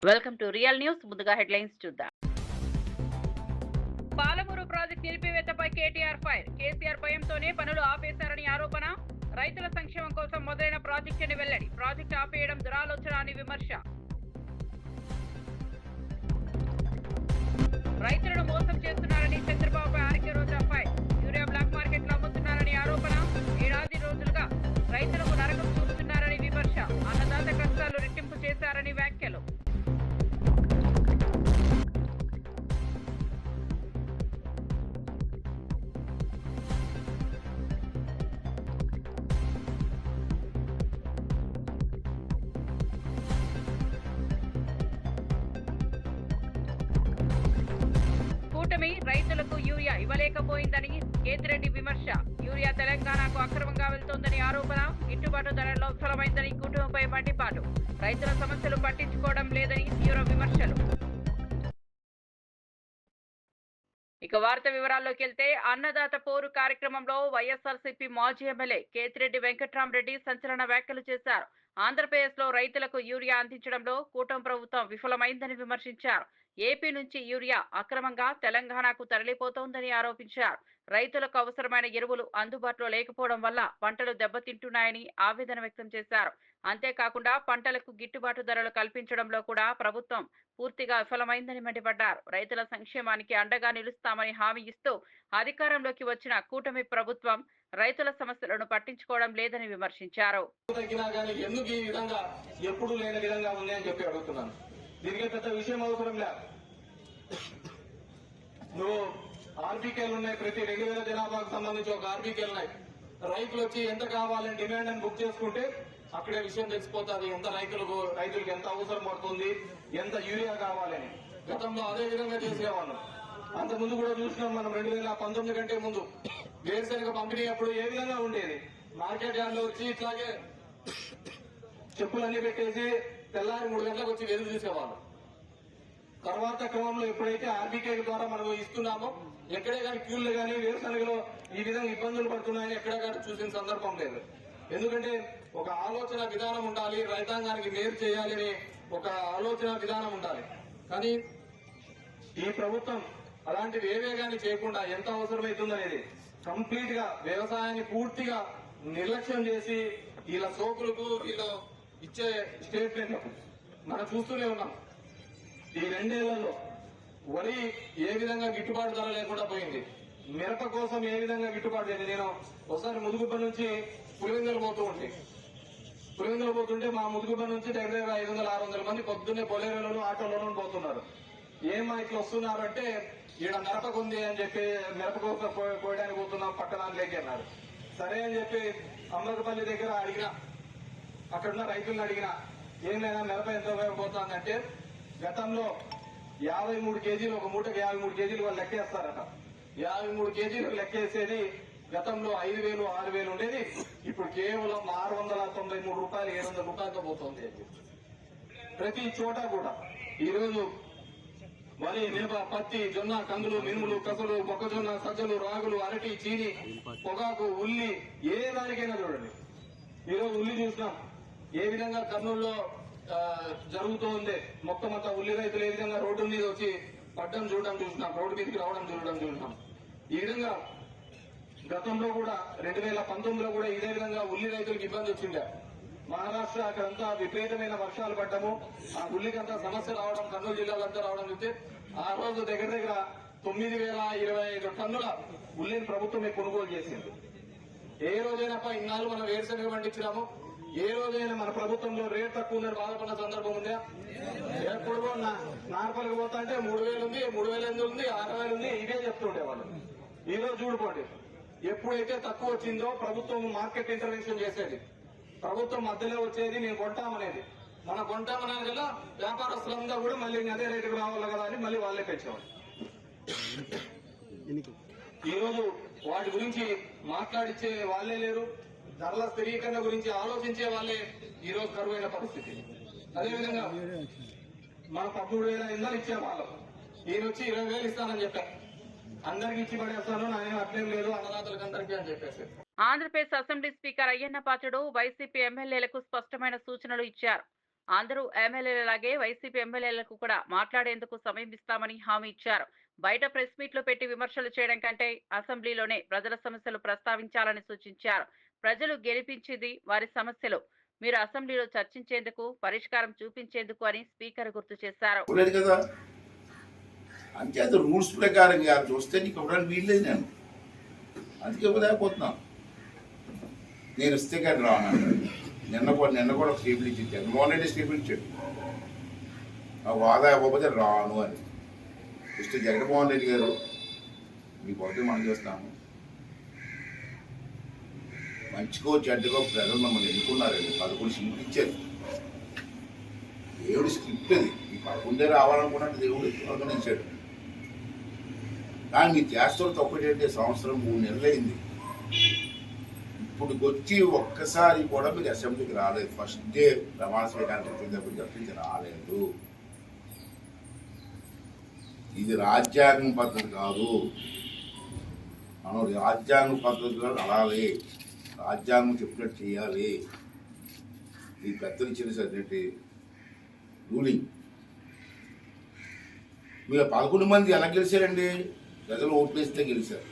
Welcome to real news. ముందుగా headlines చూద్దాం. Palamuru project నిలిపివేతపై కేటీఆర్ ఫైర్. కేసీఆర్ భయంతోనే పనులు ఆపేశారని ఆరోపణ. రైతుల సంక్షేమం కోసం మొదలైన ప్రాజెక్టుని వెల్లడి. ప్రాజెక్టు ఆపేయడం దురాలోచన అని విమర్శ. రైతులను మోసం చేస్తున్నారని చంద్రబాబుపై ఆర్కే రోజా ఫైర్. యూరియా బ్లాక్ మార్కెట్లో అమ్ముతున్నారని ఆరోపణ. ఏడాది రోజులుగా రైతులకు నరకం చూపుతున్నారని విమర్శ. అన్నదాత కష్టాలు రెట్టింపు చేశారని వ్యాఖ్యలు. కూటమి రైతులకు యూరియా ఇవ్వలేకపోయిందని కేతిరెడ్డి విమర్శ. యూరియా తెలంగాణకు అక్రమంగా వెళ్తోందని ఆరోపణ. గిట్టుబాటు ధరల్లో విఫలమైందని కూటమిపై మండిపాటు. రైతుల సమస్యలు పట్టించుకోవడం లేదని తీవ్ర విమర్శలు. ఇక వార్త వివరాల్లోకి వెళ్తే, అన్నదాత పోరు కార్యక్రమంలో వైఎస్ఆర్సీపీ మాజీ ఎమ్మెల్యే కేతిరెడ్డి వెంకట్రామరెడ్డి సంచలన వ్యాఖ్యలు చేశారు. ఆంధ్రప్రదేశ్ లో రైతులకు యూరియా అందించడంలో కూటమి ప్రభుత్వం విఫలమైందని విమర్శించారు. ఏపీ నుంచి యూరియా అక్రమంగా తెలంగాణకు తరలిపోతోందని ఆరోపించారు. రైతులకు అవసరమైన ఎరువులు అందుబాటులో లేకపోవడం వల్ల పంటలు దెబ్బతింటున్నాయని ఆవేదన వ్యక్తం చేశారు. అంతేకాకుండా పంటలకు గిట్టుబాటు ధరలు కల్పించడంలో కూడా ప్రభుత్వం పూర్తిగా విఫలమైందని మండిపడ్డారు. రైతుల సంక్షేమానికి అండగా నిలుస్తామని హామీ ఇస్తూ అధికారంలోకి వచ్చిన కూటమి ప్రభుత్వం రైతుల సమస్యలను పట్టించుకోవడం లేదని విమర్శించారు. ఎందుకు ఈ విధంగా ఎప్పుడు లేని విధంగా ఉంది అని చెప్పి అడుగుతున్నాను. దీనికి పెద్ద విషయం అవసరం లేదు. నువ్వు ఆర్బీకేలు ఉన్నాయి, ప్రతి 2000 జనాభాకు సంబంధించి ఒక ఆర్బీకేలు ఉన్నాయి. రైతులు వచ్చి ఎంత కావాలని డిమాండ్ అని బుక్ చేసుకుంటే అక్కడే విషయం తెలిసిపోతుంది. ఎంత రైతులకు ఎంత అవసరం పడుతుంది, ఎంత యూరియా కావాలని. గతంలో అదే విధంగా చేసేవాళ్ళం. అంత ముందు కూడా చూసినాం మనం. 2019 కంటే ముందు వేరుశనగ పంపిణీ అప్పుడు ఏ విధంగా ఉండేది. మార్కెట్ యార్డ్ లో వచ్చి ఇట్లాగే చెప్పులన్నీ పెట్టేసి తెల్లారి 3 గంటలకు వచ్చి ఎదురు చూసేవాళ్ళం. తర్వాత క్రమంలో ఎప్పుడైతే ఆర్బీకే ద్వారా మనం ఇస్తున్నామో ఎక్కడే కానీ క్యూలు కానీ వేరుశనగలో ఈ విధంగా ఇబ్బందులు పడుతున్నాయని ఎక్కడే కానీ చూసిన సందర్భం లేదు. ఎందుకంటే ఒక ఆలోచన విధానం ఉండాలి, రైతాంగానికి మేలు చేయాలని ఒక ఆలోచన విధానం ఉండాలి. కానీ ఈ ప్రభుత్వం అలాంటివి ఏవే కానీ చేయకుండా ఎంత అవసరమవుతుందనేది కంప్లీట్ గా వ్యవసాయాన్ని పూర్తిగా నిర్లక్ష్యం చేసి వీళ్ళ సోకులకు వీళ్ళు ఇచ్చే స్టేట్మెంట్లకు మనం చూస్తూనే ఉన్నాం. ఈ 2 ఏళ్లలో వరి ఏ విధంగా గిట్టుబాటు ధర లేకుండా పోయింది. మిరప కోసం ఏ విధంగా గిట్టుబాటు అయింది. నేను ఒకసారి ముదుగుబ్బ నుంచి పులివెందులు పోతుంటే మా ముదుగుబ్బ నుంచి దగ్గర 500-600 మంది పొద్దున్నే బొలేరోలోనూ ఆటోలోనూ పోతున్నారు. ఏమా ఇట్లా వస్తున్నారంటే ఈడ మిరపకు ఉంది అని చెప్పి మిరప కోసం పోయడానికి పోతున్నాం పట్టణానికి అన్నారు. సరే అని చెప్పి అమృతపల్లి దగ్గర అడిగినా, అక్కడున్న రైతులను అడిగినా, ఏం లేదా మిరప ఎంత ఉపయోగపోతుందంటే గతంలో 53 కేజీలు, ఒక మూటకి 53 కేజీలు వాళ్ళు లెక్కేస్తారట. 53 కేజీలు లెక్కేసేది గతంలో 5,000, 6,000 ఉండేది. ఇప్పుడు కేవలం 693 రూపాయలు, 700 రూపాయలతో పోతుంది. ప్రతి చోట కూడా ఈరోజు వరి, మిరప, పత్తి, జొన్న, కందులు, మినుములు, కసలు, మొక్కజొన్న, సజ్జలు, రాగులు, అరటి, చీని, పొగాకు, ఉల్లి, ఏ దానికైనా చూడండి. ఈరోజు ఉల్లి చూసినాం ఏ విధంగా కర్నూలులో జరుగుతూ ఉంది. మొత్తం అంతా ఉల్లి రైతులు ఏ విధంగా రోడ్డు మీద వచ్చి పడ్డం చూడడం చూసినాం, రోడ్డు మీదకి రావడం చూసినాం. ఈ విధంగా గతంలో కూడా 2019లో కూడా ఇదే విధంగా ఉల్లి రైతులకు ఇబ్బంది వచ్చిండే. మహారాష్ట్ర అక్కడంతా విపరీతమైన వర్షాలు పడ్డము, ఆ ఉల్లికంతా సమస్య రావడం, కర్నూలు జిల్లాలంతా రావడం చూస్తే ఆ రోజు దగ్గర 9,025 టన్నుల ఉల్లిని ప్రభుత్వమే కొనుగోలు చేసింది. ఏ రోజైనా ఇన్నాళ్ళు మనం వేరుశనగ పండించినాము, ఏ రోజైనా మన ప్రభుత్వంలో రేట్ తక్కువ ఉందని బాధపడిన సందర్భం ఉందా? ఎప్పుడు నార్పల్కి పోతా అంటే 3,000 ఉంది, 3,800 ఉంది, 6,000 ఉంది, ఇదే చెప్తుండేవాళ్ళు. ఈ రోజు చూడుకోండి, ఎప్పుడైతే తక్కువ వచ్చిందో ప్రభుత్వం మార్కెట్ ఇంటర్వెన్షన్ చేసేది, ప్రభుత్వం మధ్యలో వచ్చేది మేము కొంటామనేది. మనం కొంటామనేది కదా వ్యాపారస్తులంతా కూడా మళ్ళీ అదే రేటుకు రావాలి కదా అని మళ్ళీ వాళ్ళే పెంచేవాళ్ళు. ఈరోజు వాటి గురించి మాట్లాడిచ్చే వాళ్ళే లేరు. ధరల స్థిరీకరణ గురించి ఆలోచించే వాళ్ళే ఈరోజు కరువైన పరిస్థితి. అదేవిధంగా మనం 13,000 ఇంధనం ఇచ్చే వాళ్ళం, ఈయన వచ్చి 20,000 ఇస్తానని చెప్పారు. అందరికి ఇచ్చి పడేస్తాను, నాయన అట్లేం లేదు అన్నదాతలకు అందరికీ అని చెప్పేసి. Andhra Pradesh assembly speaker Ayyanna Patrudu YCP ఎమ్మెల్యేలకు స్పష్టమైన సూచనలు ఇచ్చారు. అందరూ ఎమ్మెల్యేలలాగే వైసీపీ ఎమ్మెల్యేలకు కూడా మాట్లాడేందుకు సమయం ఇస్తామని హామీ ఇచ్చారు. బయట ప్రెస్ మీట్లు పెట్టి విమర్శలు చేయడం కంటే అసెంబ్లీలోనే ప్రజల సమస్యలు ప్రస్తావించాలని సూచించారు. ప్రజలు గెలిపించింది వారి సమస్యలు. మీరు అసెంబ్లీలో చర్చించేందుకు, పరిష్కారం చూపించేందుకు అని స్పీకర్ గుర్తు చేశారు. లేదు కదా, అంచేత రూల్స్ ప్రకారంగా చూస్తే నీకు ఇవ్వడానికి వీల్లేదు. నేను అందుకే ఇవ్వలేకపోతున్నాను. నేను ఇస్తే కానీ రాను. నిన్న కూడా స్టేబుల్ ఇచ్చి జగన్మోహన్ రెడ్డి స్టేబుల్ ఇచ్చాడు. ఆ వాదా ఇవ్వకపోతే రాను అని ఇస్తే జగన్మోహన్ రెడ్డి గారు మీకు ఒకటి మనం చేస్తాము, మంచికో చెడ్డకో ప్రజలు మమ్మల్ని ఎన్నుకున్నారండి. 11 సీట్లు ఇచ్చారు. దేవుడి స్క్రిప్ట్ అది. ఈ 11 రావాలనుకున్నట్టు దేవుడు అనుగ్రహించాడు. కానీ మీ చేష్టలు తొక్కటంటే సంవత్సరం 3 నెలలు అయింది. ఇప్పుడు వచ్చి ఒక్కసారి కూడా మీరు అసెంబ్లీకి రాలేదు. ఫస్ట్ డే ప్రమాణ స్వీకారం తప్పించి రాలేదు. ఇది రాజ్యాంగం పద్ధతి కాదు. మనం రాజ్యాంగ పద్ధతిలో నడాలి. రాజ్యాంగం చెప్పినట్టు చేయాలి. ఈ పెద్దలు ఇచ్చిన రూలింగ్. మీరు 11 మంది ఎలా గెలిచారండి? ప్రజలు ఓట్లు వేస్తే గెలిచారు.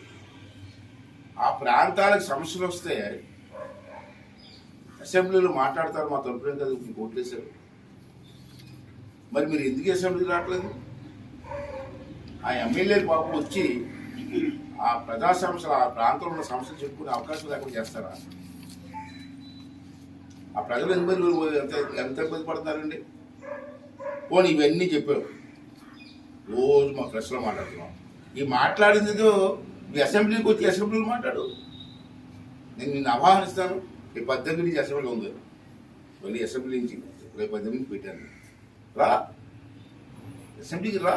ఆ ప్రాంతాలకు సమస్యలు వస్తే అసెంబ్లీలో మాట్లాడతారు. మా తరపున కదా మీకు ఓట్లు వేశారు. మరి మీరు ఎందుకు అసెంబ్లీకి రావట్లేదు? ఆ ఎమ్మెల్యేలు పాపం వచ్చి ఆ ప్రజా సమస్యలు, ఆ ప్రాంతంలో ఉన్న సమస్యలు చెప్పుకునే అవకాశం లేకుండా చేస్తారా? ఆ ప్రజలు ఎంత ఇబ్బంది పడుతున్నారండి? పోనీ ఇవన్నీ చెప్పావు. రోజు మా ప్రెస్లో మాట్లాడుతున్నాం. ఈ మాట్లాడింది మీ అసెంబ్లీకి వచ్చి అసెంబ్లీలో మాట్లాడు. నేను నిన్ను ఆహ్వానిస్తాను. రేపు 18 నుంచి అసెంబ్లీ ఉంది. మళ్ళీ అసెంబ్లీ నుంచి రేపు 18 పెట్టాను. రా, అసెంబ్లీకి రా.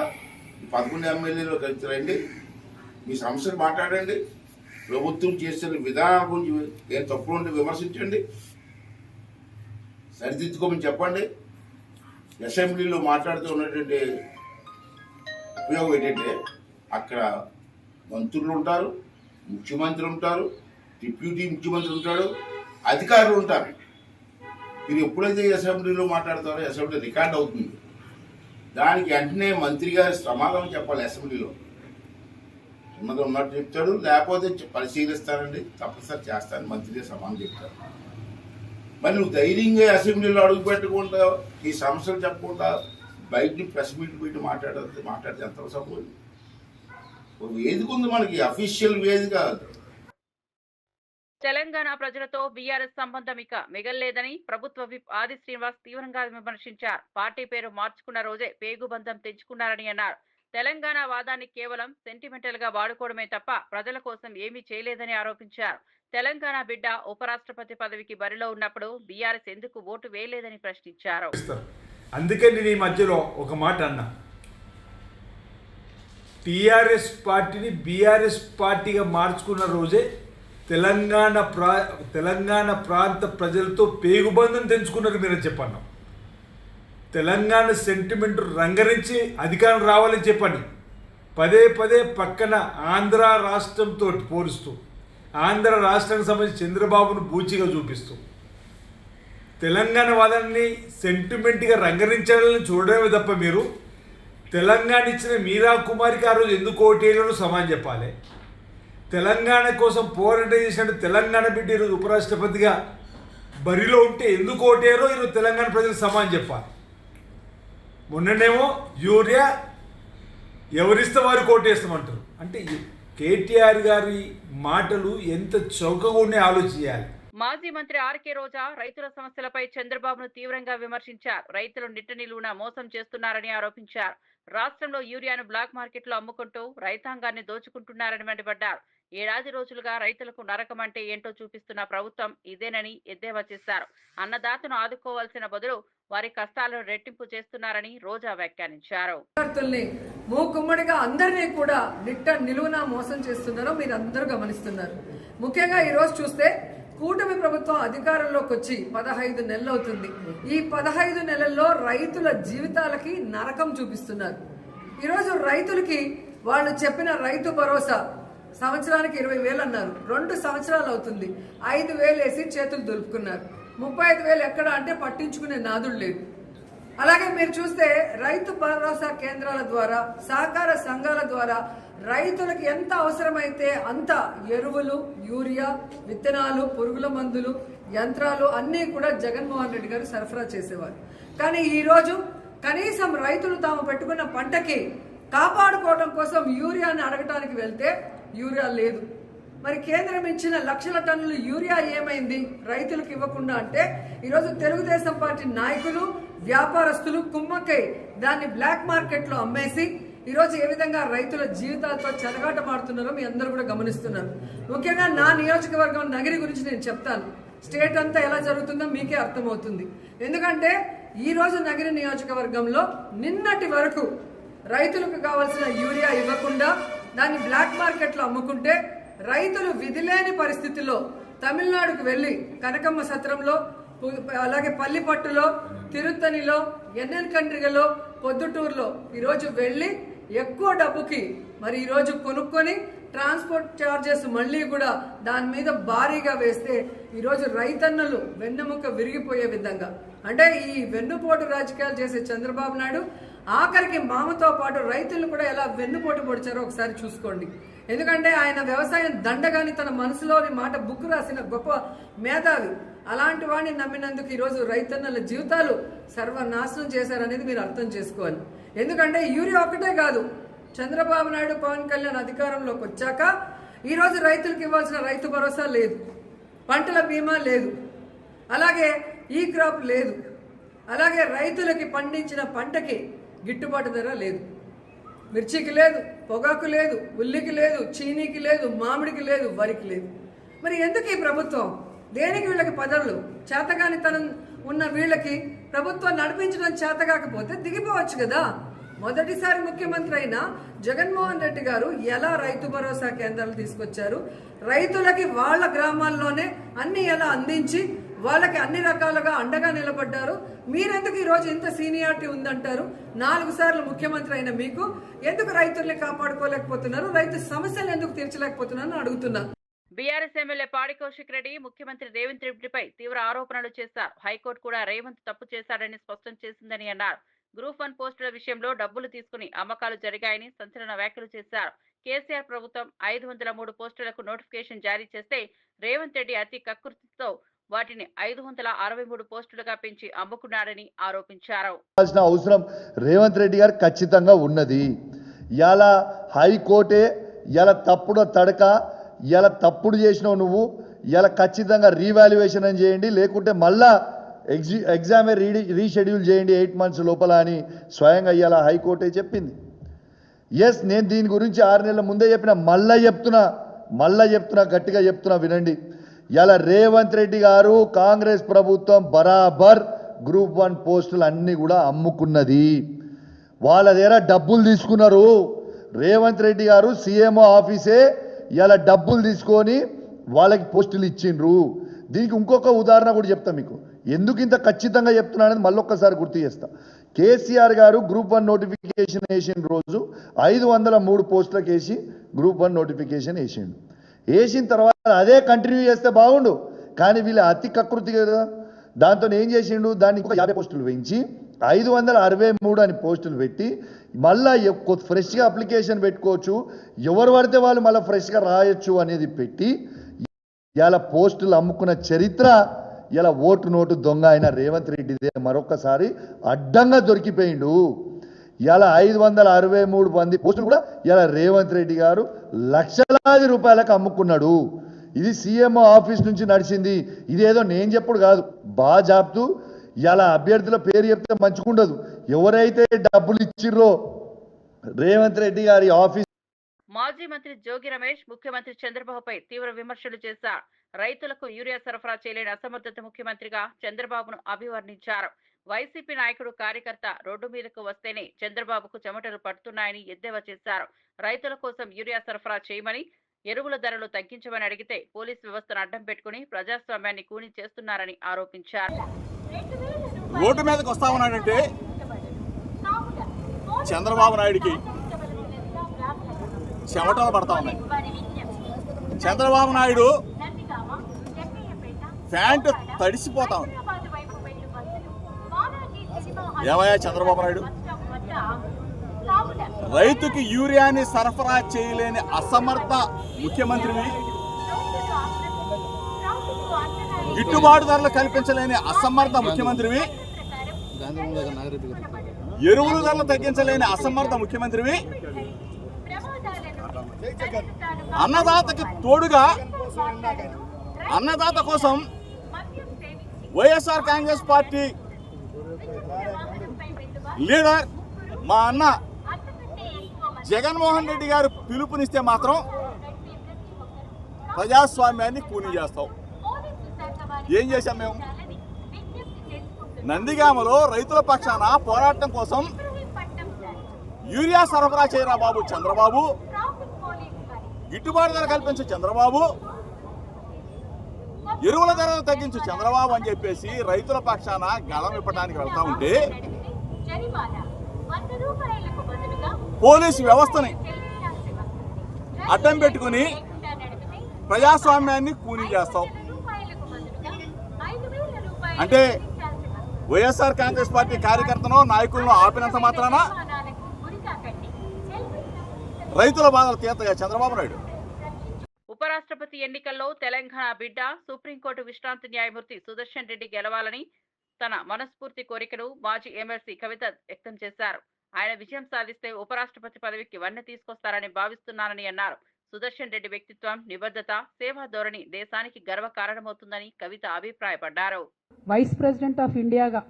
ఈ 11 ఎమ్మెల్యేలు కలిసి రండి. మీ సమస్యలు మాట్లాడండి. ప్రభుత్వం చేస్తున్న విధానం గురించి ఏం తప్పులు ఉంటే విమర్శించండి, సరిదిద్దుకోమని చెప్పండి. అసెంబ్లీలో మాట్లాడుతూ ఉన్నటువంటి ఉపయోగం ఏంటంటే అక్కడ మంత్రులు ఉంటారు, ముఖ్యమంత్రి ఉంటారు, డిప్యూటీ ముఖ్యమంత్రి ఉంటాడు, అధికారులు ఉంటారు. మీరు ఎప్పుడైతే అసెంబ్లీలో మాట్లాడతారో అసెంబ్లీ రికార్డ్ అవుతుంది. దానికి వెంటనే మంత్రి గారి సమాధానం చెప్పాలి. అసెంబ్లీలో ఉన్నది ఉన్నట్టు చెప్తాడు, లేకపోతే పరిశీలిస్తానండి, తప్పనిసరి చేస్తాను మంత్రి గారు సమాధానం చెప్తారు. మరి నువ్వు ధైర్యంగా అసెంబ్లీలో అడుగు పెట్టకుండా ఈ సమస్యలు చెప్పకుండా బయటని ప్రెస్ మీట్ పెట్టి మాట్లాడితే ఎంత సపోర్ట్? వేదిక ఉంది మనకి, అఫీషియల్ వేదిక. తెలంగాణ ప్రజలతో బీఆర్ఎస్ సంబంధం ఇక మిగల్లేదని ప్రభుత్వ విప్ ఆది శ్రీనివాస్ తీవ్రంగా విమర్శించారు. పార్టీ పేరు మార్చుకున్న రోజే పేగుబంధం తెంచుకున్నారని అన్నారు. తెలంగాణ వాదాన్ని కేవలం సెంటిమెంటల్ గా వాడుకోవడమే తప్ప ప్రజల కోసం ఏమీ చేయలేదని ఆరోపించారు. తెలంగాణ బిడ్డ ఉపరాష్ట్రపతి పదవికి బరిలో ఉన్నప్పుడు బీఆర్ఎస్ ఎందుకు ఓటు వేయలేదని ప్రశ్నించారు. అందుకే నేను ఈ మధ్యలో ఒక మాట అన్నా, టీఆర్ఎస్ పార్టీని బీఆర్ఎస్ పార్టీగా మార్చుకున్న రోజే తెలంగాణ ప్రాంత ప్రజలతో పేగుబంధం తెంచుకున్నారు మీరని చెప్పన్నాం. తెలంగాణ సెంటిమెంట్ రంగరించి అధికారం రావాలని చెప్పండి. పదే పదే పక్కన ఆంధ్ర రాష్ట్రంతో పోలుస్తూ, ఆంధ్ర రాష్ట్రానికి సంబంధించి చంద్రబాబును బూచిగా చూపిస్తూ తెలంగాణ వాదాన్ని సెంటిమెంట్గా రంగరించాలని చూడడమే తప్ప మీరు తెలంగాణ ఇచ్చిన మీరా కుమారికి ఆ రోజు ఎందుకు ఓటేయాలో సమాధానం చెప్పాలి. తెలంగాణ కోసం పోరాటం చేసినట్టు తెలంగాణ బిడ్డ ఈరోజు ఉపరాష్ట్రపతిగా బరిలో ఉంటే ఎందుకు ఓటేయారో ఈరోజు తెలంగాణ ప్రజలకు సమాధానం చెప్పాలి. మొన్ననేమో యూరియా ఎవరిస్తే వారికి ఓటేస్తామంటారు. అంటే కేటీఆర్ గారి మాటలు ఎంత చౌకగా ఉండే ఆలోచించాలి. మాజీ మంత్రి ఆర్కే రోజా రైతుల సమస్యలపై చంద్రబాబును తీవ్రంగా విమర్శించారు. రైతులు నిట్టనిలువునా మోసం చేస్తున్నారని ఆరోపించారు. రాష్ట్రంలో యూరియాను బ్లాక్ మార్కెట్లో అమ్ముకుంటూ రైతాంగాన్ని దోచుకుంటున్నారని మండిపడ్డారు. 7 రోజులుగా రైతులకు నరకం అంటే ఏంటో చూపిస్తున్న ప్రభుత్వం ఇదేనని ఎద్దేవా చేశారు. అన్నదాతను ఆదుకోవాల్సిన బదులు వారి కష్టాలను రెట్టింపు చేస్తున్నారని రోజా వ్యాఖ్యానించారు. మూకుమ్మడిగా అందరినీ కూడా నిలువునా మోసం చేస్తున్నారో మీరు అందరూ గమనిస్తున్నారు. ముఖ్యంగా ఈరోజు చూస్తే కూటమి ప్రభుత్వం అధికారంలోకి వచ్చి 15 నెలలు అవుతుంది. ఈ 15 నెలల్లో రైతుల జీవితాలకి నరకం చూపిస్తున్నారు. ఈరోజు రైతులకి వాళ్ళు చెప్పిన రైతు భరోసా సంవత్సరానికి 20,000 అన్నారు. 2 సంవత్సరాలు అవుతుంది. 5,000 వేసి చేతులు దులుపుకున్నారు. 35,000 ఎక్కడ అంటే పట్టించుకునే నాదుడు లేడు. అలాగే మీరు చూస్తే రైతు భరోసా కేంద్రాల ద్వారా, సహకార సంఘాల ద్వారా రైతులకు ఎంత అవసరమైతే అంత ఎరువులు, యూరియా, విత్తనాలు, పురుగుల మందులు, యంత్రాలు అన్నీ కూడా జగన్మోహన్ రెడ్డి గారు సరఫరా చేసేవారు. కానీ ఈరోజు కనీసం రైతులు తాము పెట్టుకున్న పంటకి కాపాడుకోవడం కోసం యూరియాని అడగటానికి వెళ్తే యూరియా లేదు. మరి కేంద్రం ఇచ్చిన లక్షల టన్నుల యూరియా ఏమైంది రైతులకు ఇవ్వకుండా అంటే ఈరోజు తెలుగుదేశం పార్టీ నాయకులు, వ్యాపారస్తులు కుమ్మక్కై దాన్ని బ్లాక్ మార్కెట్లో అమ్మేసి ఈరోజు ఏ విధంగా రైతుల జీవితాలతో చెలగాటమాడుతున్నారో మీ అందరూ కూడా గమనిస్తున్నారు. ముఖ్యంగా నా నియోజకవర్గం నగిరి గురించి నేను చెప్తాను. స్టేట్ అంతా ఎలా జరుగుతుందో మీకే అర్థమవుతుంది. ఎందుకంటే ఈ రోజు నగిరి నియోజకవర్గంలో నిన్నటి వరకు రైతులకు కావాల్సిన యూరియా ఇవ్వకుండా దాన్ని బ్లాక్ మార్కెట్లో అమ్ముకుంటే రైతులు విధిలేని పరిస్థితిలో తమిళనాడుకు వెళ్లి కనకమ్మ సత్రంలో, అలాగే పల్లిపట్టులో, తిరుత్తనిలో, ఎన్ఎన్ కండ్రిగలో, పొద్దుటూరులో ఈరోజు వెళ్లి ఎక్కువ డబ్బుకి మరి ఈరోజు కొనుక్కొని ట్రాన్స్పోర్ట్ ఛార్జెస్ మళ్ళీ కూడా దాని మీద భారీగా వేస్తే ఈరోజు రైతన్నలు వెన్నెముక విరిగిపోయే విధంగా, అంటే ఈ వెన్నుపోటు రాజకీయాలు చేసే చంద్రబాబు నాయుడు ఆఖరికి మామతో పాటు రైతులను కూడా ఎలా వెన్నుపోటు పొడిచారో ఒకసారి చూసుకోండి. ఎందుకంటే ఆయన వ్యవసాయం దండగాని తన మనసులోని మాట బుక్ రాసిన గొప్ప మేధావి. అలాంటి వాడిని నమ్మినందుకు ఈరోజు రైతన్నల జీవితాలు సర్వనాశనం చేశారనేది మీరు అర్థం చేసుకోవాలి. ఎందుకంటే యూరియా ఒక్కటే కాదు, చంద్రబాబు నాయుడు, పవన్ కళ్యాణ్ అధికారంలోకి వచ్చాక ఈరోజు రైతులకు ఇవ్వాల్సిన రైతు భరోసా లేదు, పంటల బీమా లేదు, అలాగే ఈ క్రాప్ లేదు, అలాగే రైతులకి పండించిన పంటకి గిట్టుబాటు ధర లేదు. మిర్చికి లేదు, పొగాకు లేదు, ఉల్లికి లేదు, చీనీకి లేదు, మామిడికి లేదు, వరికి లేదు. మరి ఎందుకు ఈ ప్రభుత్వం? దేనికి వీళ్ళకి పదవులు? చేతగానితనం ఉన్న వీళ్ళకి ప్రభుత్వం నడిపించడం చేత కాకపోతే దిగిపోవచ్చు కదా. మొదటిసారి ముఖ్యమంత్రి అయిన జగన్మోహన్ రెడ్డి గారు ఎలా రైతు భరోసా కేంద్రాలు తీసుకొచ్చారు, రైతులకి వాళ్ళ గ్రామాల్లోనే అన్ని ఎలా అందించి వాళ్ళకి అన్ని రకాలుగా అండగా నిలబడ్డారు. మీరెందుకు ఈరోజు ఇంత సీనియారిటీ ఉందంటారు? 4 సార్లు ముఖ్యమంత్రి అయిన మీకు ఎందుకు రైతుల్ని కాపాడుకోలేకపోతున్నారు, రైతు సమస్యలు ఎందుకు తీర్చలేకపోతున్నారని అడుగుతున్నా. బీఆర్ఎస్ ఎమ్మెల్యే పాడి కౌశిక్ రెడ్డి ముఖ్యమంత్రి రేవంత్ రెడ్డిపై తీవ్ర ఆరోపణలు చేశారు. హైకోర్టు కూడా రేవంత్ తప్పు చేశాడని స్పష్టం చేసిందని అన్నారు. గ్రూప్ 1 పోస్టుల విషయంలో డబ్బులు తీసుకుని అమ్మకాలు జరిగాయని సంచలన వ్యాఖ్యలు చేశారు. కేసీఆర్ ప్రభుత్వం 503 పోస్టులకు నోటిఫికేషన్ జారీ చేస్తే రేవంత్ రెడ్డి అతి కకృతితో వాటిని 563 పోస్టులుగా పెంచి అమ్ముకున్నారని ఆరోపించారు. అవసరం రేవంత్ రెడ్డి గారు ఖచ్చితంగా ఉన్నది. ఇలా హైకోర్టే ఇలా తప్పుడు తడక, ఇలా తప్పుడు చేసినావు నువ్వు, ఇలా ఖచ్చితంగా రీవాల్యుయేషన్ అని చేయండి, లేకుంటే మళ్ళా ఎగ్జామే రీషెడ్యూల్ చేయండి 8 months లోపల అని స్వయంగా ఇలా హైకోర్టే చెప్పింది. ఎస్, నేను దీని గురించి 6 నెలల ముందే చెప్పిన, మళ్ళా చెప్తున్నా గట్టిగా చెప్తున్నా వినండి. ఇలా రేవంత్ రెడ్డి గారు కాంగ్రెస్ ప్రభుత్వం బరాబర్ గ్రూప్ 1 పోస్టులు అన్నీ కూడా అమ్ముకున్నది. వాళ్ళ దగ్గర డబ్బులు తీసుకున్నారు. రేవంత్ రెడ్డి గారు సీఎంఓ ఆఫీసే ఇలా డబ్బులు తీసుకొని వాళ్ళకి పోస్టులు ఇచ్చిండ్రు. దీనికి ఇంకొక ఉదాహరణ కూడా చెప్తా మీకు, ఎందుకు ఇంత ఖచ్చితంగా చెప్తున్నా అనేది మళ్ళొక్కసారి గుర్తు చేస్తా. కేసీఆర్ గారు గ్రూప్ 1 నోటిఫికేషన్ వేసిన రోజు 503 పోస్టులకు వేసి గ్రూప్ 1 నోటిఫికేషన్ వేసిన తర్వాత అదే కంటిన్యూ చేస్తే బాగుండు, కానీ వీళ్ళు అతి కకృతి కదా. దాంతో ఏం చేసిండు, దాన్ని 50 పోస్టులు పెంచి 563 అని పోస్టులు పెట్టి మళ్ళీ ఫ్రెష్గా అప్లికేషన్ పెట్టుకోవచ్చు, ఎవరు పడితే వాళ్ళు మళ్ళీ ఫ్రెష్గా రాయొచ్చు అనేది పెట్టి ఇలా పోస్టులు అమ్ముకున్న చరిత్ర ఇలా ఓటు నోటు దొంగ అయిన రేవంత్ రెడ్డిదే మరొకసారి అడ్డంగా దొరికిపోయిండు. ఇలా 563 మంది పోస్టులు కూడా ఇలా రేవంత్ రెడ్డి గారు లక్షలాది రూపాయలకు అమ్ముకున్నాడు. ఇది సీఎంఓ ఆఫీస్ నుంచి నడిచింది. ఇదేదో నేను చెప్పుడు కాదు, బాగా చెప్తూ ఇలా అభ్యర్థుల పేరు చెప్తే మంచిగుండదు. ఎవరైతే డబ్బులు ఇచ్చిర్రో రేవంత్ రెడ్డి గారి ఆఫీస్. మాజీ మంత్రి జోగి రమేష్ ముఖ్యమంత్రి చంద్రబాబుపై తీవ్ర విమర్శలు చేశారు. రైతులకు యూరియా సరఫరా చేయలేని అసమర్థత ముఖ్యమంత్రిగా చంద్రబాబును అభివర్ణించారు. వైసీపీ నాయకుడు కార్యకర్త రోడ్డు మీదకు వస్తేనే చంద్రబాబుకు చెమటలు పడుతున్నాయని ఎద్దేవా చేశారు. రైతుల కోసం యూరియా సరఫరా చేయమని, ఎరువుల ధరలు తగ్గించమని అడిగితే పోలీసు వ్యవస్థను అడ్డం పెట్టుకుని ప్రజాస్వామ్యాన్ని కూని చేస్తున్నారని ఆరోపించారు. రోడ్డు మీదకి వస్తా ఉన్నాడంటే చంద్రబాబు నాయుడికి చెమటలు పడతా ఉన్నాయి. చంద్రబాబు నాయుడు ప్యాంటు తడిసిపోతా ఉంది. ఏమయ్యా చంద్రబాబు నాయుడు, రైతుకి యూరియాని సరఫరా చేయలేని అసమర్థ ముఖ్యమంత్రివి, గిట్టుబాటు ధరలు కల్పించలేని అసమర్థ ముఖ్యమంత్రివి, ఎరువుల ధరలు తగ్గించలేని అసమర్థ ముఖ్యమంత్రివి, అన్నదాతకి తోడుగా అన్నదాత కోసం వైఎస్ఆర్ కాంగ్రెస్ పార్టీ లీడర్ మా అన్న జగన్మోహన్ రెడ్డి గారు పిలుపునిస్తే మాత్రం ప్రజాస్వామ్యాన్ని కూని చేస్తాం. ఏం చేశాం మేము? నందిగామలో రైతుల పక్షాన పోరాటం కోసం యూరియా సరఫరా చేయరా బాబు చంద్రబాబు, గిట్టుబాటు ధర కల్పించు చంద్రబాబు, ఎరువుల ధరలు తగ్గించు చంద్రబాబు అని చెప్పేసి రైతుల పక్షాన గళం ఇప్పడానికి వెళ్తా ఉంటే పోలీసు వ్యవస్థని అడ్డం పెట్టుకుని ప్రజాస్వామ్యాన్ని కూనీ చేస్తాం. అంటే వైఎస్ఆర్ కాంగ్రెస్ పార్టీ కార్యకర్తను నాయకులను ఆపినంత మాత్రాన రైతుల బాధలు తీర్తగా చంద్రబాబు నాయుడు? ఉపరాష్ట్రపతి ఎన్నికల్లో తెలంగాణ బిడ్డ సుప్రీంకోర్టు విశ్రాంతి న్యాయమూర్తి సుదర్శన్ రెడ్డి గెలవాలని తన మనస్ఫూర్తి కోరికను మాజీ ఎమ్మెల్సీ కవిత వ్యక్తం చేశారు. ఆయన విజయం సాధిస్తే ఉపరాష్ట్రపతి పదవికి వన్నె తీసుకొస్తారని భావిస్తున్నానని అన్నారు. సుదర్శన్ రెడ్డి వ్యక్తిత్వం, నిబద్ధత, సేవా ధోరణి దేశానికి గర్వకారణమవుతుందని కవిత అభిప్రాయపడ్డారు. వైస్ ప్రెసిడెంట్ ఆఫ్ ఇండియాగా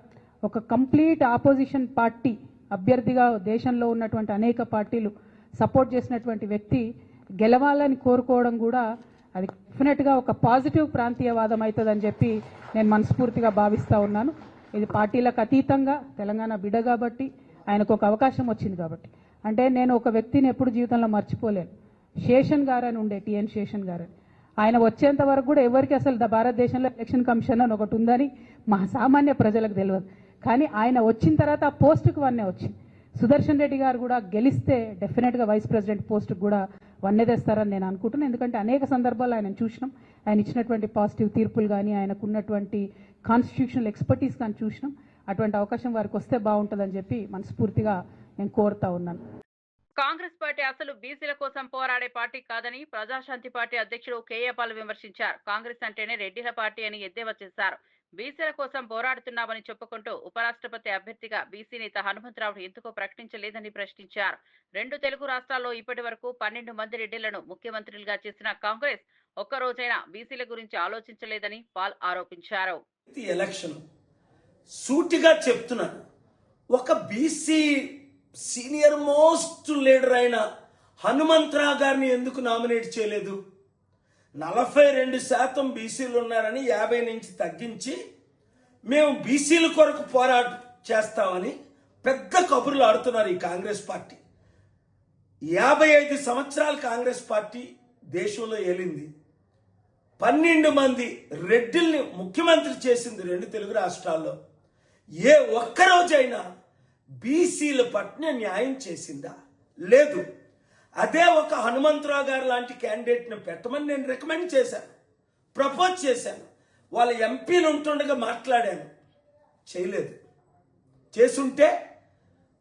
ఒక కంప్లీట్ ఆపోజిషన్ పార్టీ అభ్యర్థిగా దేశంలో ఉన్నటువంటి అనేక పార్టీలు సపోర్ట్ చేసినటువంటి వ్యక్తి గెలవాలని కోరుకోవడం కూడా అది డెఫినెట్గా ఒక పాజిటివ్ ప్రాంతీయవాదం అవుతుందని చెప్పి నేను మనస్ఫూర్తిగా భావిస్తూ ఉన్నాను. ఇది పార్టీలకు అతీతంగా తెలంగాణ బిడ్డ కాబట్టి ఆయనకు ఒక అవకాశం వచ్చింది కాబట్టి. అంటే నేను ఒక వ్యక్తిని ఎప్పుడు జీవితంలో మర్చిపోలేను. శేషన్ గారు అని ఉండే, టిఎన్ శేషన్ గారు అని. ఆయన వచ్చేంత వరకు కూడా ఎవరికి అసలు భారతదేశంలో ఎలక్షన్ కమిషన్ అని ఒకటి ఉందని మా సామాన్య ప్రజలకు తెలియదు. కానీ ఆయన వచ్చిన తర్వాత ఆ పోస్టుకు వన్నే వచ్చింది. సుదర్శన్ రెడ్డి గారు కూడా గెలిస్తే డెఫినెట్గా వైస్ ప్రెసిడెంట్ పోస్టుకు కూడా వన్నె తెస్తారని నేను అనుకుంటున్నాను. ఎందుకంటే అనేక సందర్భాల్లో ఆయన చూసినాం, ఆయన ఇచ్చినటువంటి పాజిటివ్ తీర్పులు కానీ, ఆయనకు ఉన్నటువంటి కాన్స్టిట్యూషనల్ ఎక్స్పర్టీస్ కానీ చూసినాం. అటువంటి అవకాశం వారికి వస్తే బాగుంటుందని చెప్పి మనస్ఫూర్తిగా నేను కోరుతా ఉన్నాను. కాంగ్రెస్ పార్టీ అసలు బీసీల కోసం పోరాడే పార్టీ కాదని ప్రజాశాంతి పార్టీ అధ్యక్షుడు కేఏ పాల్ విమర్శించారు. కాంగ్రెస్ అంటేనే రెడ్డిల పార్టీ అని ఎద్దేవా చేశారు. బీసీల కోసం పోరాడుతున్నామని చెప్పుకుంటూ ఉపరాష్ట్రపతి అభ్యర్థిగా బీసీ నేత హనుమంతరావు ఎందుకు ప్రకటించలేదని ప్రశ్నించారు. 2 తెలుగు రాష్ట్రాల్లో ఇప్పటి వరకు 12 మంది రెడ్డిలను ముఖ్యమంత్రులుగా చేసిన కాంగ్రెస్ ఒక్కరోజైనా బీసీల గురించి ఆలోచించలేదని పాల్ ఆరోపించారు. ఎలక్షన్ సూటిగా చెప్తున్నాను, ఒక బీసీ సీనియర్ మోస్ట్ లీడర్ అయిన హనుమంతరావు గారిని ఎందుకు నామినేట్ చేయలేదు? 42% బీసీలు ఉన్నారని 50 నుంచి తగ్గించి మేము బీసీల కొరకు పోరాటం చేస్తామని పెద్ద కబుర్లు ఆడుతున్నారు ఈ కాంగ్రెస్ పార్టీ. 55 సంవత్సరాలు కాంగ్రెస్ పార్టీ దేశంలో ఏలింది. 12 మంది రెడ్డిల్ని ముఖ్యమంత్రి చేసింది 2 తెలుగు రాష్ట్రాల్లో. ఏ ఒక్కరోజైనా బీసీల పట్ల న్యాయం చేసిందా? లేదు. అదే ఒక హనుమంతరావు గారు లాంటి క్యాండిడేట్ని పెట్టమని నేను రికమెండ్ చేశాను, ప్రపోజ్ చేశాను, వాళ్ళ ఎంపీలు ఉంటుండగా మాట్లాడాను, చేయలేదు. చేసుంటే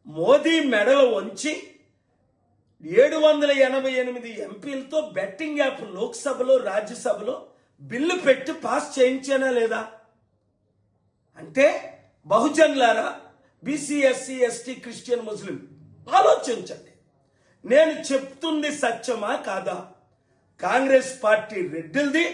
మోదీ మెడలు వంచి 788 ఎంపీలతో బెట్టింగ్ యాప్ లోక్సభలో రాజ్యసభలో బిల్లు పెట్టి పాస్ చేయించానా లేదా? అంటే బహుజన్లారా, బీసీ, ఎస్సీ, ఎస్టీ, క్రిస్టియన్, ముస్లిం ఆలోచించండి. నేను చెప్తుంది సత్యమా కాదా? కాంగ్రెస్ పార్టీ రెడ్డిల్ది.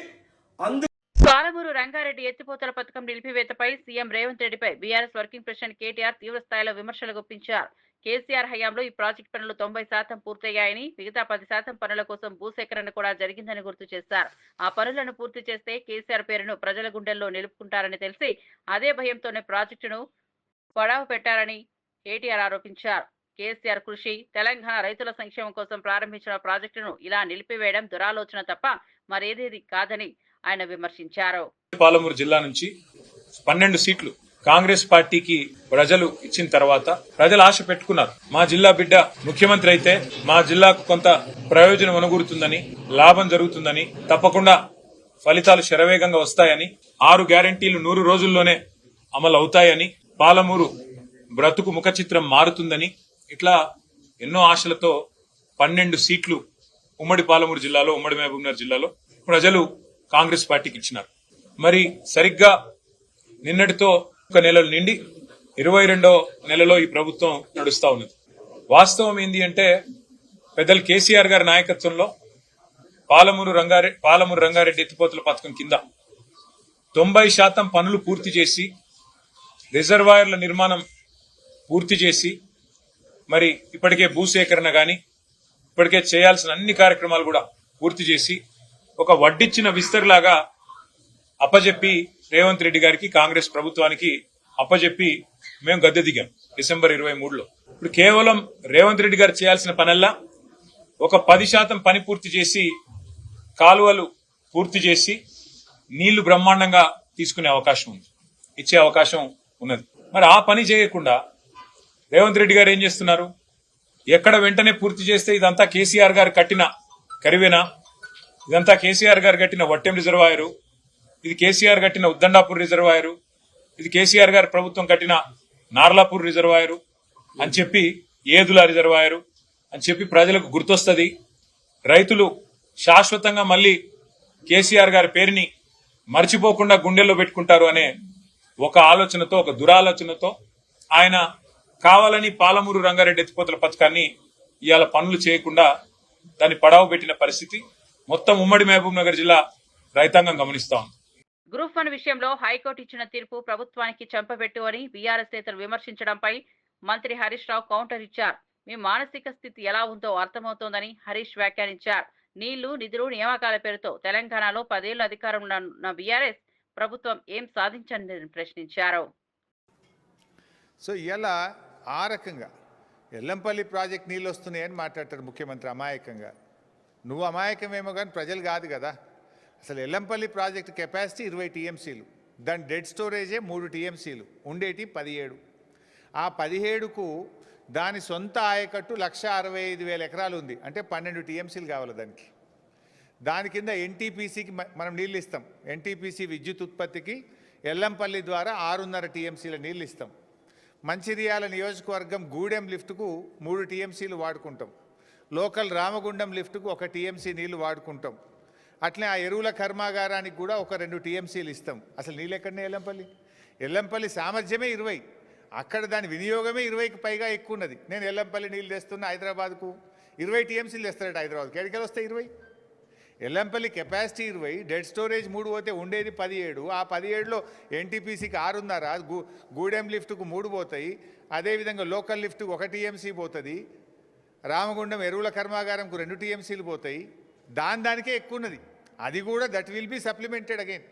పాలమూరు రంగారెడ్డి ఎత్తిపోతల పథకం నిలిపివేతపై సీఎం రేవంత్ రెడ్డిపై బీఆర్ఎస్ వర్కింగ్ ప్రెసిడెంట్ కేటీఆర్ తీవ్ర స్థాయిలో విమర్శలు గుప్పించారు. కేసీఆర్ హయాంలో ఈ ప్రాజెక్టు పనులు 90% పూర్తయ్యాయని, మిగతా 10% పనుల కోసం భూసేకరణ కూడా జరిగిందని గుర్తు చేశారు. ఆ పనులను పూర్తి చేస్తే కేసీఆర్ పేరును ప్రజల గుండెల్లో నిలుపుకుంటారని తెలిసి అదే భయంతోనే ప్రాజెక్టును పడావ పెట్టారని కేటీఆర్ ఆరోపించారు. కేసీఆర్ కృషి, తెలంగాణ రైతుల సంక్షేమం కోసం ప్రారంభించిన ప్రాజెక్టును ఇలా నిలిపివేయడం దురాలోచన తప్ప మరేదేది కాదని ఆయన విమర్శించారు. పాలమూరు జిల్లా నుంచి 12 సీట్లు కాంగ్రెస్ పార్టీకి ప్రజలు ఇచ్చిన తర్వాత ప్రజలు ఆశ పెట్టుకున్నారు. మా జిల్లా బిడ్డ ముఖ్యమంత్రి అయితే మా జిల్లాకు కొంత ప్రయోజనం అనుగురుతుందని, లాభం జరుగుతుందని, తప్పకుండా ఫలితాలు శరవేగంగా వస్తాయని, 6 గ్యారెంటీలు 100 రోజుల్లోనే అమలు అవుతాయని, పాలమూరు బ్రతుకు ముఖ చిత్రం మారుతుందని ఇట్లా ఎన్నో ఆశలతో 12 సీట్లు ఉమ్మడి పాలమూరు జిల్లాలో, ఉమ్మడి మహబూబ్నగర్ జిల్లాలో ప్రజలు కాంగ్రెస్ పార్టీకి ఇచ్చినారు. మరి సరిగ్గా నిన్నటితో ఒక నెలలు నిండి 22వ నెలలో ఈ ప్రభుత్వం నడుస్తా ఉన్నది. వాస్తవం ఏంది అంటే పెద్దలు కేసీఆర్ గారి నాయకత్వంలో పాలమూరు రంగారెడ్డి ఎత్తిపోతల పథకం కింద 90% పనులు పూర్తి చేసి, రిజర్వాయర్ల నిర్మాణం పూర్తి చేసి, మరి ఇప్పటికే భూసేకరణ గాని ఇప్పటికే చేయాల్సిన అన్ని కార్యక్రమాలు కూడా పూర్తి చేసి ఒక వడ్డిచ్చిన విస్తర్లాగా అప్పజెప్పి రేవంత్ రెడ్డి గారికి, కాంగ్రెస్ ప్రభుత్వానికి అప్పజెప్పి మేము గద్దె దిగాం డిసెంబర్ 23లో. ఇప్పుడు కేవలం రేవంత్ రెడ్డి గారు చేయాల్సిన పనల్లా ఒక 10% పని పూర్తి చేసి, కాలువలు పూర్తి చేసి నీళ్లు బ్రహ్మాండంగా తీసుకునే అవకాశం ఉంది, ఇచ్చే అవకాశం ఉన్నది. మరి ఆ పని చేయకుండా రేవంత్ రెడ్డి గారు ఏం చేస్తున్నారు? ఎక్కడ వెంటనే పూర్తి చేస్తే ఇదంతా కేసీఆర్ గారు కట్టిన కరివేనా, ఇదంతా కేసీఆర్ గారు కట్టిన వట్టెం రిజర్వాయరు, ఇది కేసీఆర్ కట్టిన ఉద్దండాపూర్ రిజర్వాయరు, ఇది కేసీఆర్ గారి ప్రభుత్వం కట్టిన నార్లాపూర్ రిజర్వాయరు అని చెప్పి, ఏదుల రిజర్వాయరు అని చెప్పి ప్రజలకు గుర్తొస్తుంది. రైతులు శాశ్వతంగా మళ్ళీ కేసీఆర్ గారి పేరుని మర్చిపోకుండా గుండెల్లో పెట్టుకుంటారు అనే ఒక ఆలోచనతో, ఒక దురాలోచనతో ఆయన కావాలని పాలమూరు రంగారెడ్డి ఎత్తిపోతల పథకాన్ని ఇవాళ పనులు చేయకుండా దాన్ని పడావు పెట్టిన పరిస్థితి మొత్తం ఉమ్మడి మహబూబ్ నగర్ జిల్లా రైతాంగం గమనిస్తా ఉంది. గ్రూప్ 1 విషయంలో హైకోర్టు ఇచ్చిన తీర్పు ప్రభుత్వానికి చెంపబెట్టు అని బీఆర్ఎస్ నేతలు విమర్శించడంపై మంత్రి హరీష్ రావు కౌంటర్ ఇచ్చారు. మీ మానసిక స్థితి ఎలా ఉందో అర్థమవుతోందని హరీష్ వ్యాఖ్యానించారు. నీళ్లు, నిధులు, నియామకాల పేరుతో తెలంగాణలో 10 ఏళ్లు అధికారంలో ఉన్న బీఆర్ఎస్ ప్రభుత్వం ఏం సాధించని ప్రశ్నించారు. సో ఇలా ఆ రకంగా ఎల్లంపల్లి ప్రాజెక్ట్ నీళ్ళు వస్తున్నాయని మాట్లాడతాడు ముఖ్యమంత్రి అమాయకంగా. నువ్వు అమాయకమేమో కానీ ప్రజలు కాదు కదా. అసలు ఎల్లంపల్లి ప్రాజెక్ట్ కెపాసిటీ 20 టీఎంసీలు, దాని డెడ్ స్టోరేజే 3 టీఎంసీలు, ఉండేటి 17. ఆ 17కు దాని సొంత ఆయకట్టు 1,65,000 ఎకరాలు ఉంది, అంటే 12 టీఎంసీలు కావాలి దానికి. దాని కింద ఎన్టీపీసీకి మనం నీళ్ళు ఇస్తాం. ఎన్టీపీసీ విద్యుత్ ఉత్పత్తికి ఎల్లంపల్లి ద్వారా 6.5 టీఎంసీల నీళ్ళు ఇస్తాం. మంచిర్యాల నియోజకవర్గం గూడెం లిఫ్ట్కు 3 టీఎంసీలు వాడుకుంటాం. లోకల్ రామగుండం లిఫ్ట్కు 1 టీఎంసీ నీళ్లు వాడుకుంటాం. అట్లే ఆ ఎరువుల కర్మాగారానికి కూడా ఒక 2 టీఎంసీలు ఇస్తాం. అసలు నీళ్ళు ఎక్కడనే ఎల్లంపల్లి సామర్థ్యమే 20, అక్కడ దాని వినియోగమే 20కి పైగా ఎక్కువ ఉన్నది. నేను ఎల్లంపల్లి నీళ్ళు తెస్తున్నా హైదరాబాద్కు, 20 టీఎంసీలు తెస్తారట హైదరాబాద్కి. ఎక్కడికి వస్తాయి 20? ఎల్లంపల్లి కెపాసిటీ 20, డెడ్ స్టోరేజ్ 3 పోతే ఉండేది 17. ఆ 17లో ఎన్టీపీసీకి 6.5, గూడెం లిఫ్ట్కు 3 పోతాయి. అదేవిధంగా లోకల్ లిఫ్ట్కు 1 టీఎంసీ పోతుంది. రామగుండం ఎరువుల కర్మాగారంకు 2 టీఎంసీలు పోతాయి. దానికే ఎక్కువ ఉన్నది. అది కూడా that will be supplemented again.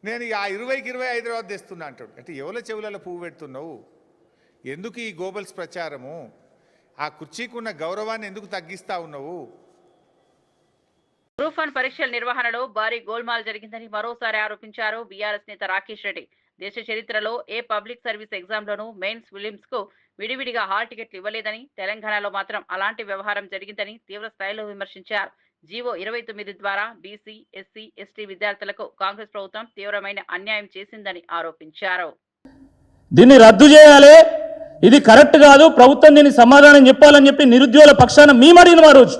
నేను ఆ 20కి 20 హైదరాబాద్ తెస్తున్నా అంటాడు. అంటే ఎవల చెవులలో పువ్వు పెడుతున్నావు? ఎందుకు ఈ గోబల్స్ ప్రచారము? ఆ కుర్చీకున్న గౌరవాన్ని ఎందుకు తగ్గిస్తా ఉన్నావు? గ్రూప్ 1 పరీక్షల నిర్వహణలో భారీ గోల్మాల్ జరిగిందని మరోసారి ఆరోపించారు బీఆర్ఎస్ నేత రాకేష్ రెడ్డి. దేశ చరిత్రలో ఏ పబ్లిక్ సర్వీస్ ఎగ్జామ్లోనూ మెయిన్స్, ఫిలిమ్స్ కు విడివిడిగా హాల్ టికెట్లు ఇవ్వలేదని, తెలంగాణలో మాత్రం అలాంటి వ్యవహారం జరిగిందని తీవ్ర స్థాయిలో విమర్శించారు. జీవో 29 ద్వారా బీసీ, ఎస్సీ, ఎస్టీ విద్యార్థులకు కాంగ్రెస్ ప్రభుత్వం తీవ్రమైన అన్యాయం చేసిందని ఆరోపించారు. దీన్ని రద్దు చేయాలి, ఇది కరెక్ట్ కాదు, ప్రభుత్వం దీన్ని సమాధానం చెప్పాలని చెప్పి నిరుద్యోగుల పక్షాన మేము అడిగిన ఆ రోజు.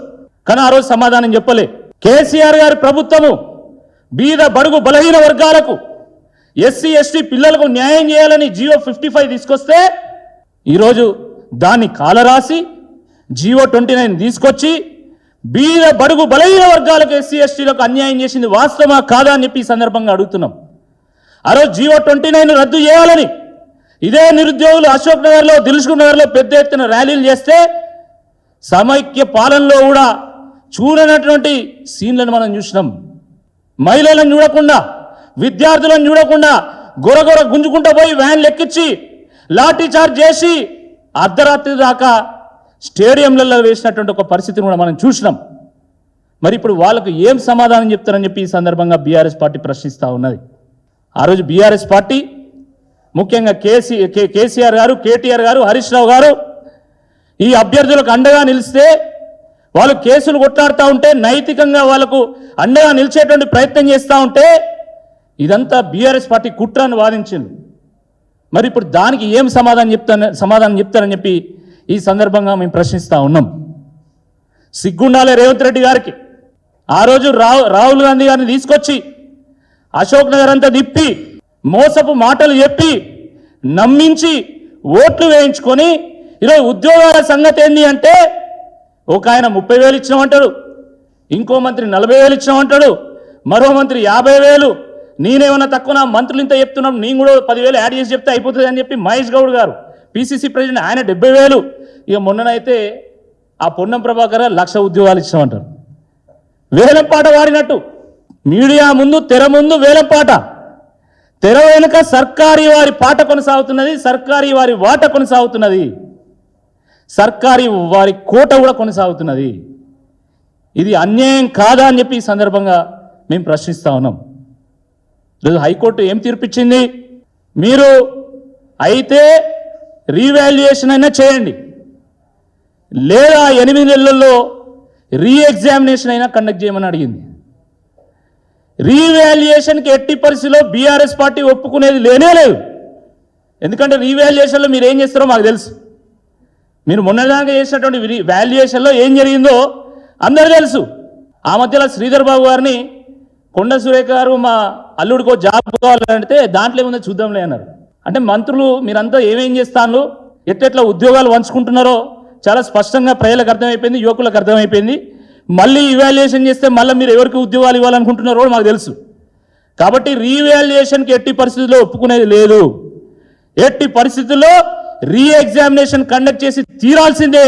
కానీ ఆ రోజు సమాధానం చెప్పలే. కేసీఆర్ గారి ప్రభుత్వము బీద బడుగు బలహీన వర్గాలకు, ఎస్సీ, ఎస్టీ పిల్లలకు న్యాయం చేయాలని జీవో 55 తీసుకొస్తే ఈరోజు దాన్ని కాలరాసి జీవో 29 తీసుకొచ్చి బీద బడుగు బలహీన వర్గాలకు, ఎస్సీ, ఎస్టీలకు అన్యాయం చేసింది వాస్తవమా కాదా అని చెప్పి ఈ సందర్భంగా అడుగుతున్నాం. ఆ రోజు జీవో 29 రద్దు చేయాలని ఇదే నిరుద్యోగులు అశోక్ నగర్లో, దిల్సుఖ్ నగర్లో పెద్ద ఎత్తున ర్యాలీలు చేస్తే సమైక్య పాలనలో కూడా చూడనటువంటి సీన్లను మనం చూసినాం. మహిళలను చూడకుండా, విద్యార్థులను చూడకుండా గొరగొర గుంజుకుంటూ పోయి వ్యాన్లు ఎక్కించి లాఠీ చార్జ్ చేసి అర్ధరాత్రి దాకా స్టేడియంలలో వేసినటువంటి ఒక పరిస్థితిని కూడా మనం చూసినాం. మరి ఇప్పుడు వాళ్ళకు ఏం సమాధానం చెప్తారని చెప్పి ఈ సందర్భంగా బీఆర్ఎస్ పార్టీ ప్రశ్నిస్తూ ఉన్నది. ఆ రోజు బీఆర్ఎస్ పార్టీ ముఖ్యంగా కేసీఆర్ గారు, కేటీఆర్ గారు, హరీష్ రావు గారు ఈ అభ్యర్థులకు అండగా నిలిస్తే, వాళ్ళు కేసులు కొట్లాడుతూ ఉంటే, నైతికంగా వాళ్ళకు అండగా నిలిచేటువంటి ప్రయత్నం చేస్తూ ఉంటే ఇదంతా బీఆర్ఎస్ పార్టీ కుట్రను వాదించింది. మరి ఇప్పుడు దానికి ఏం సమాధానం చెప్తారని చెప్పి ఈ సందర్భంగా మేము ప్రశ్నిస్తూ ఉన్నాం. సిగ్గుండాలే రేవంత్ రెడ్డి గారికి. ఆ రోజు రాహుల్ గాంధీ గారిని తీసుకొచ్చి అశోక్ నగర్ అంతా తిప్పి మోసపు మాటలు చెప్పి నమ్మించి ఓట్లు వేయించుకొని ఈరోజు ఉద్యోగాల సంగతి ఏంది అంటే ఒక ఆయన 30,000 ఇచ్చినామంటాడు, ఇంకో మంత్రి 40,000 ఇచ్చినామంటాడు, మరో మంత్రి 50,000. నేనేమన్నా తక్కువ, నా మంత్రులు ఇంత చెప్తున్నాం, నేను కూడా 10,000 యాడ్ చేసి చెప్తే అయిపోతుంది అని చెప్పి మహేష్ గౌడ్ గారు పిసిసి ప్రెసిడెంట్ ఆయన 70,000. ఇక మొన్ననైతే ఆ పొన్నం ప్రభాకర్ 1,00,000 ఉద్యోగాలు ఇచ్చినామంటారు. వేలంపాట వాడినట్టు మీడియా ముందు తెర ముందు వేలంపాట, తెర వెనుక సర్కారీ వారి పాట కొనసాగుతున్నది, సర్కారీ వారి వాట కొనసాగుతున్నది, సర్కారీ వారి కోట కూడా కొనసాగుతున్నది. ఇది అన్యాయం కాదా అని చెప్పి ఈ సందర్భంగా మేము ప్రశ్నిస్తా ఉన్నాం. ఈరోజు హైకోర్టు ఏం తీర్పిచ్చింది? మీరు అయితే రీవాల్యుయేషన్ అయినా చేయండి, లేదా 8 నెలల్లో రీఎగ్జామినేషన్ అయినా కండక్ట్ చేయమని అడిగింది. రీవాల్యుయేషన్కి ఎట్టి పరిస్థితిలో బీఆర్ఎస్ పార్టీ ఒప్పుకునేది లేనే లేదు. ఎందుకంటే రీవాల్యుయేషన్లో మీరు ఏం చేస్తారో మాకు తెలుసు. మీరు మొన్నదాకా చేసినటువంటి వాల్యుయేషన్లో ఏం జరిగిందో అందరూ తెలుసు. ఆ మధ్యలో శ్రీధర్ బాబు గారిని కొండ సురేఖ గారు మా అల్లుడికో జాబ్ కావాలంటే దాంట్లో ఏముందో చూద్దాంలే అన్నారు. అంటే మంత్రులు మీరంతా ఏమేం చేస్తాను, ఎట్లా ఉద్యోగాలు పంచుకుంటున్నారో చాలా స్పష్టంగా ప్రజలకు అర్థమైపోయింది, యువకులకు అర్థమైపోయింది. మళ్ళీ ఇవాల్యుయేషన్ చేస్తే మళ్ళీ మీరు ఎవరికి ఉద్యోగాలు ఇవ్వాలనుకుంటున్నారో మాకు తెలుసు. కాబట్టి రీవాల్యుయేషన్కి ఎట్టి పరిస్థితుల్లో ఒప్పుకునేది లేదు. ఎట్టి పరిస్థితుల్లో రీఎగ్జామినేషన్ కండక్ట్ చేసి తీరాల్సిందే.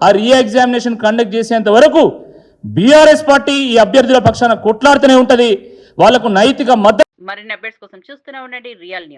ఆ రీఎగ్జామినేషన్ కండక్ట్ చేసేంత వరకు బీఆర్ఎస్ పార్టీ ఈ అభ్యర్థుల పక్షాన కొట్లాడుతూనే ఉంటుంది. వాళ్లకు నైతిక మద్దతు. మరిన్ని అప్డేట్స్ కోసం చూస్తూనే ఉండండి రియల్ న్యూస్.